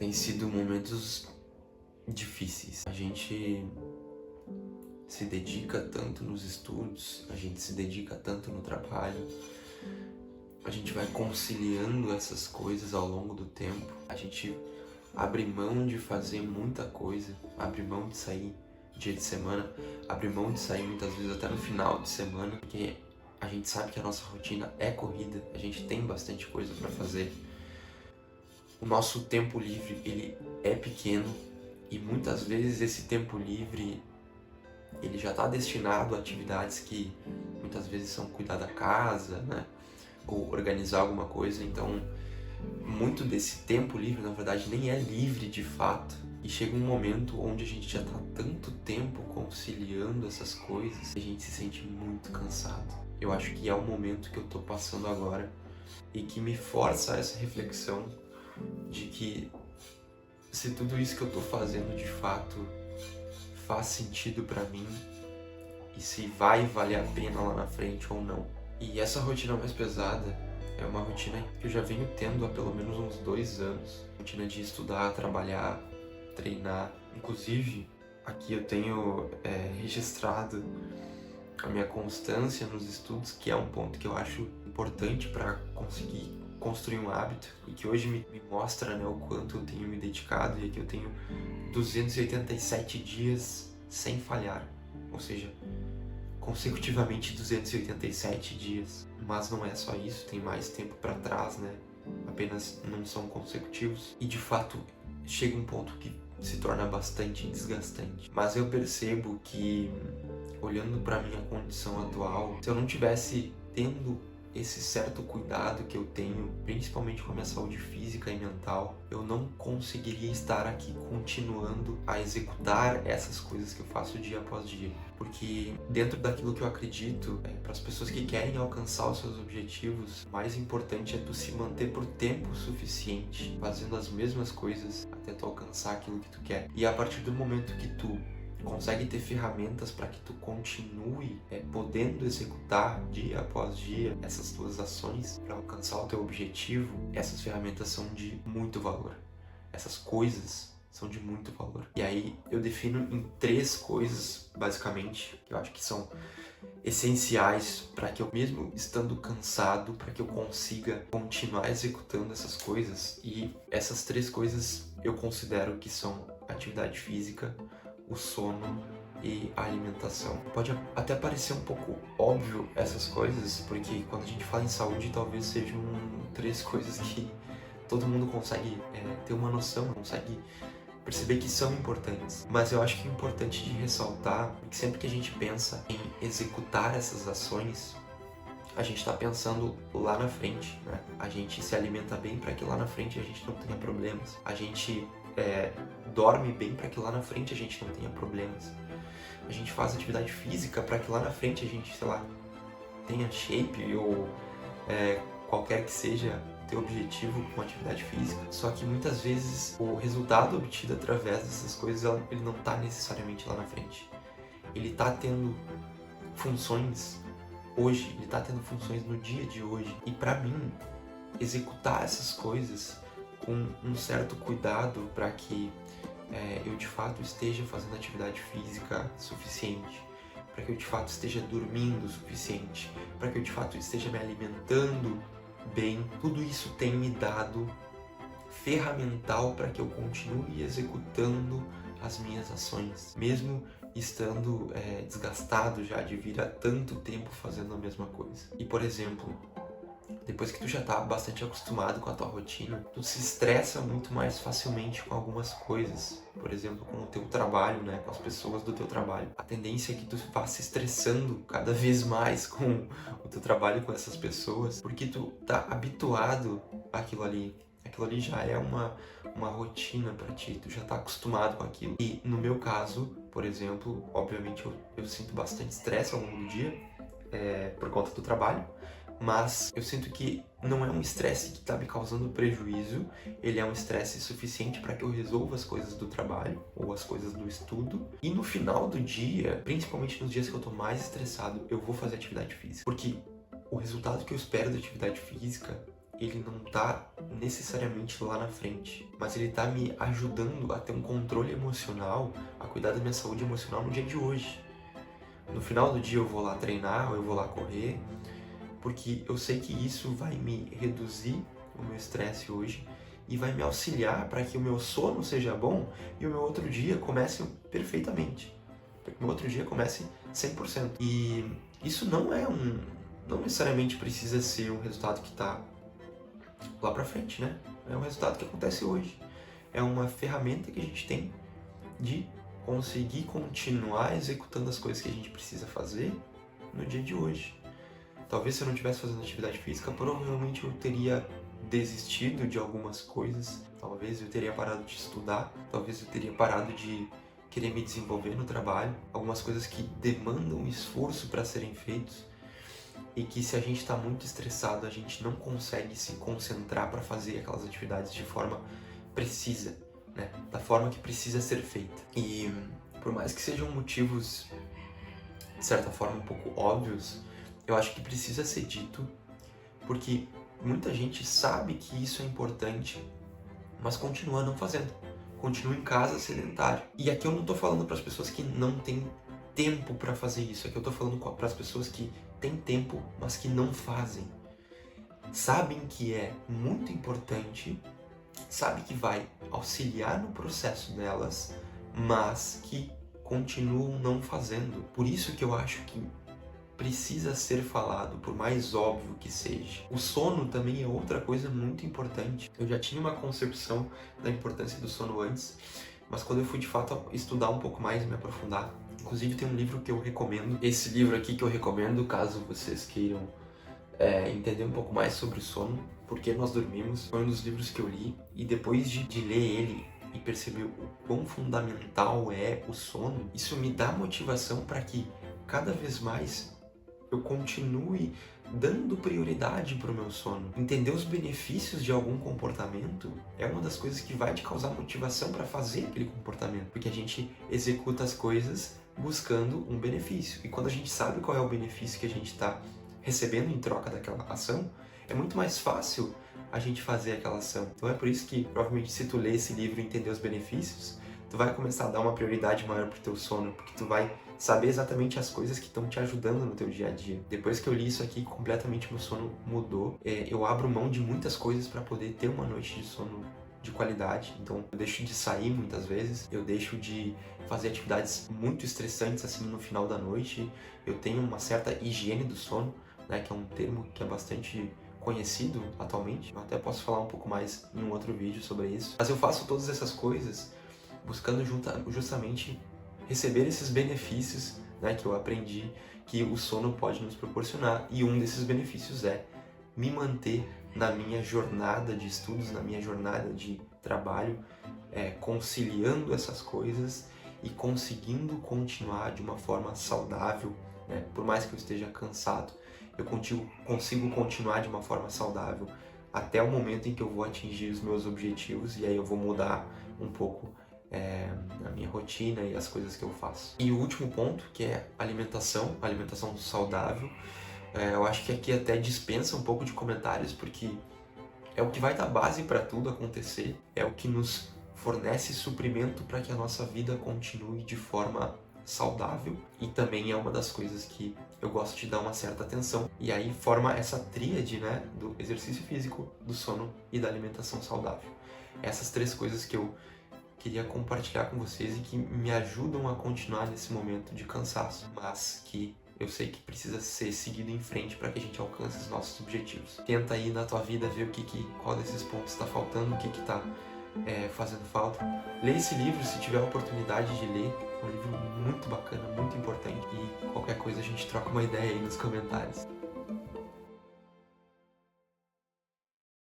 Tem sido momentos difíceis. A gente se dedica tanto nos estudos, a gente se dedica tanto no trabalho, a gente vai conciliando essas coisas ao longo do tempo, a gente abre mão de fazer muita coisa, abre mão de sair dia de semana, abre mão de sair muitas vezes até no final de semana, porque a gente sabe que a nossa rotina é corrida, a gente tem bastante coisa para fazer. O nosso tempo livre, ele é pequeno e muitas vezes esse tempo livre, ele já está destinado a atividades que muitas vezes são cuidar da casa, né? Ou organizar alguma coisa, então muito desse tempo livre, na verdade, nem é livre de fato. E chega um momento onde a gente já está tanto tempo conciliando essas coisas, que a gente se sente muito cansado. Eu acho que é o momento que eu estou passando agora e que me força a essa reflexão de que se tudo isso que eu estou fazendo de fato faz sentido para mim e se vai valer a pena lá na frente ou não. E essa rotina mais pesada é uma rotina que eu já venho tendo há pelo menos uns 2 anos. Rotina de estudar, trabalhar, treinar. Inclusive, aqui eu tenho registrado a minha constância nos estudos, que é um ponto que eu acho importante para conseguir construir um hábito e que hoje me mostra, né, o quanto eu tenho me dedicado. E aqui eu tenho 287 dias sem falhar, ou seja, consecutivamente 287 dias. Mas não é só isso, tem mais tempo para trás, né? Apenas não são consecutivos. E de fato, chega um ponto que se torna bastante desgastante. Mas eu percebo que, olhando para minha condição atual, se eu não tivesse tendo esse certo cuidado que eu tenho, principalmente com a minha saúde física e mental, eu não conseguiria estar aqui continuando a executar essas coisas que eu faço dia após dia. Porque dentro daquilo que eu acredito, para as pessoas que querem alcançar os seus objetivos, o mais importante é tu se manter por tempo suficiente, fazendo as mesmas coisas até tu alcançar aquilo que tu quer. E a partir do momento que tu consegue ter ferramentas para que tu continue podendo executar dia após dia essas tuas ações para alcançar o teu objetivo, essas ferramentas são de muito valor. Essas coisas são de muito valor. E aí eu defino em 3 coisas, basicamente, que eu acho que são essenciais para que eu, mesmo estando cansado, para que eu consiga continuar executando essas coisas. E essas 3 coisas eu considero que são atividade física, o sono e a alimentação. Pode até parecer um pouco óbvio essas coisas, porque quando a gente fala em saúde, talvez sejam 3 coisas que todo mundo consegue ter uma noção, consegue perceber que são importantes. Mas eu acho que é importante de ressaltar que sempre que a gente pensa em executar essas ações, a gente está pensando lá na frente, né? A gente se alimenta bem para que lá na frente a gente não tenha problemas. A gente dorme bem para que lá na frente a gente não tenha problemas. A gente faz atividade física para que lá na frente a gente, sei lá, tenha shape ou qualquer que seja o teu objetivo com atividade física. Só que muitas vezes o resultado obtido através dessas coisas, ele não está necessariamente lá na frente. Ele está tendo funções hoje, ele está tendo funções no dia de hoje. E para mim, executar essas coisas com um certo cuidado para que eu de fato esteja fazendo atividade física suficiente, para que eu de fato esteja dormindo o suficiente, para que eu de fato esteja me alimentando bem, tudo isso tem me dado ferramental para que eu continue executando as minhas ações, mesmo estando desgastado já de vir há tanto tempo fazendo a mesma coisa. E, por exemplo, depois que tu já tá bastante acostumado com a tua rotina, tu se estressa muito mais facilmente com algumas coisas. Por exemplo, com o teu trabalho, né? Com as pessoas do teu trabalho. A tendência é que tu vá se estressando cada vez mais com o teu trabalho, com essas pessoas, porque tu tá habituado àquilo ali. Aquilo ali já é uma rotina pra ti, tu já tá acostumado com aquilo. E no meu caso, por exemplo, obviamente eu sinto bastante estresse ao longo do dia, por conta do trabalho. Mas eu sinto que não é um estresse que está me causando prejuízo, ele é um estresse suficiente para que eu resolva as coisas do trabalho ou as coisas do estudo. E no final do dia, principalmente nos dias que eu estou mais estressado, eu vou fazer atividade física. Porque o resultado que eu espero da atividade física ele não tá necessariamente lá na frente, mas ele tá me ajudando a ter um controle emocional, a cuidar da minha saúde emocional no dia de hoje. No final do dia eu vou lá treinar, ou eu vou lá correr, porque eu sei que isso vai me reduzir o meu estresse hoje e vai me auxiliar para que o meu sono seja bom e o meu outro dia comece perfeitamente. Para que o meu outro dia comece 100%. E isso não necessariamente precisa ser um resultado que está lá para frente, né? É um resultado que acontece hoje. É uma ferramenta que a gente tem de conseguir continuar executando as coisas que a gente precisa fazer no dia de hoje. Talvez se eu não estivesse fazendo atividade física, provavelmente eu teria desistido de algumas coisas. Talvez eu teria parado de estudar. Talvez eu teria parado de querer me desenvolver no trabalho. Algumas coisas que demandam esforço para serem feitos. E que se a gente está muito estressado, a gente não consegue se concentrar para fazer aquelas atividades de forma precisa, né? Da forma que precisa ser feita. E por mais que sejam motivos, de certa forma, um pouco óbvios, eu acho que precisa ser dito, porque muita gente sabe que isso é importante, mas continua não fazendo. Continua em casa sedentário. E aqui eu não tô falando para as pessoas que não têm tempo para fazer isso. Aqui eu tô falando para as pessoas que têm tempo, mas que não fazem. Sabem que é muito importante, sabem que vai auxiliar no processo delas, mas que continuam não fazendo. Por isso que eu acho que precisa ser falado, por mais óbvio que seja. O sono também é outra coisa muito importante. Eu já tinha uma concepção da importância do sono antes, mas quando eu fui de fato estudar um pouco mais e me aprofundar, inclusive tem um livro que eu recomendo. Esse livro aqui que eu recomendo, caso vocês queiram entender um pouco mais sobre o sono, porque nós dormimos, foi um dos livros que eu li, e depois de ler ele e perceber o quão fundamental é o sono, isso me dá motivação para que cada vez mais eu continue dando prioridade para o meu sono. Entender os benefícios de algum comportamento é uma das coisas que vai te causar motivação para fazer aquele comportamento, porque a gente executa as coisas buscando um benefício. E quando a gente sabe qual é o benefício que a gente está recebendo em troca daquela ação, é muito mais fácil a gente fazer aquela ação. Então é por isso que, provavelmente, se tu ler esse livro e entender os benefícios, tu vai começar a dar uma prioridade maior pro teu sono, porque tu vai saber exatamente as coisas que estão te ajudando no teu dia a dia. Depois que eu li isso aqui, completamente meu sono mudou. Eu abro mão de muitas coisas para poder ter uma noite de sono de qualidade. Então eu deixo de sair muitas vezes, eu deixo de fazer atividades muito estressantes assim no final da noite. Eu tenho uma certa higiene do sono, né, que é um termo que é bastante conhecido atualmente. Eu até posso falar um pouco mais em um outro vídeo sobre isso. Mas eu faço todas essas coisas buscando justamente receber esses benefícios, né, que eu aprendi que o sono pode nos proporcionar. E um desses benefícios é me manter na minha jornada de estudos, na minha jornada de trabalho, conciliando essas coisas e conseguindo continuar de uma forma saudável, né? Por mais que eu esteja cansado, eu consigo continuar de uma forma saudável até o momento em que eu vou atingir os meus objetivos, e aí eu vou mudar um pouco a minha rotina e as coisas que eu faço. E o último ponto, que é alimentação saudável. Eu acho que aqui até dispensa um pouco de comentários, porque é o que vai dar base para tudo acontecer, é o que nos fornece suprimento para que a nossa vida continue de forma saudável, e também é uma das coisas que eu gosto de dar uma certa atenção. E aí forma essa tríade, né, do exercício físico, do sono e da alimentação saudável. Essas três coisas que eu queria compartilhar com vocês e que me ajudam a continuar nesse momento de cansaço, mas que eu sei que precisa ser seguido em frente para que a gente alcance os nossos objetivos. Tenta aí na tua vida ver qual desses pontos está faltando, o que está fazendo falta. Lê esse livro se tiver a oportunidade de ler. É um livro muito bacana, muito importante. E qualquer coisa a gente troca uma ideia aí nos comentários.